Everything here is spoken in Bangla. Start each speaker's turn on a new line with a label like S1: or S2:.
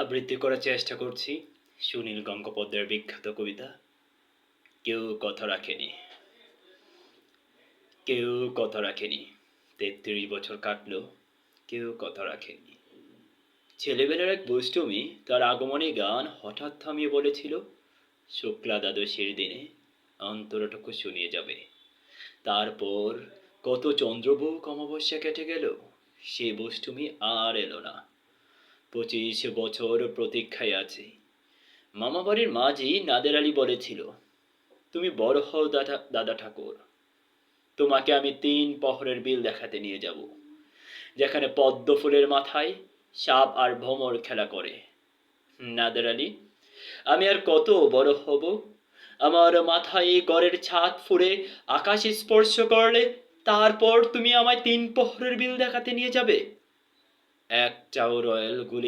S1: আবৃত্তি করার চেষ্টা করছি সুনীল গঙ্গোপাধ্যায়ের বিখ্যাত কবিতা কেউ কথা রাখেনি। কেউ কথা রাখেনি। ৩৩ বছর কাটলো, কেউ কথা রাখেনি। ছেলেবেলার এক বৈষ্টমী তার আগমনী গান হঠাৎ থামিয়ে বলেছিল, শুক্লা দ্বাদশীর দিনে অন্তরটুকু শুনিয়ে যাবে। তারপর কত চন্দ্রবুক অমাবস্যা কেটে গেল, সে বৈষ্টমী আর এলো না। ২৫ বছর প্রতীক্ষায় আছি। মামাবাড়ির মাঝি নাদের আলী বলেছিল, তুমি বড় হও দাদা ঠাকুর, তোমাকে আমি ৩ প্রহরের বিল দেখাতে নিয়ে যাব, যেখানে পদ্ম ফুলের মাথায় সাপ আর ভ্রমর খেলা করে। নাদের আলী, আমি আর কত বড় হব? আমার মাথায় গড়ের ছাদ ফুঁড়ে আকাশ স্পর্শ করলে তারপর তুমি আমায় ৩ প্রহরের বিল দেখাতে নিয়ে যাবে। এক চাও রয়েল গুলি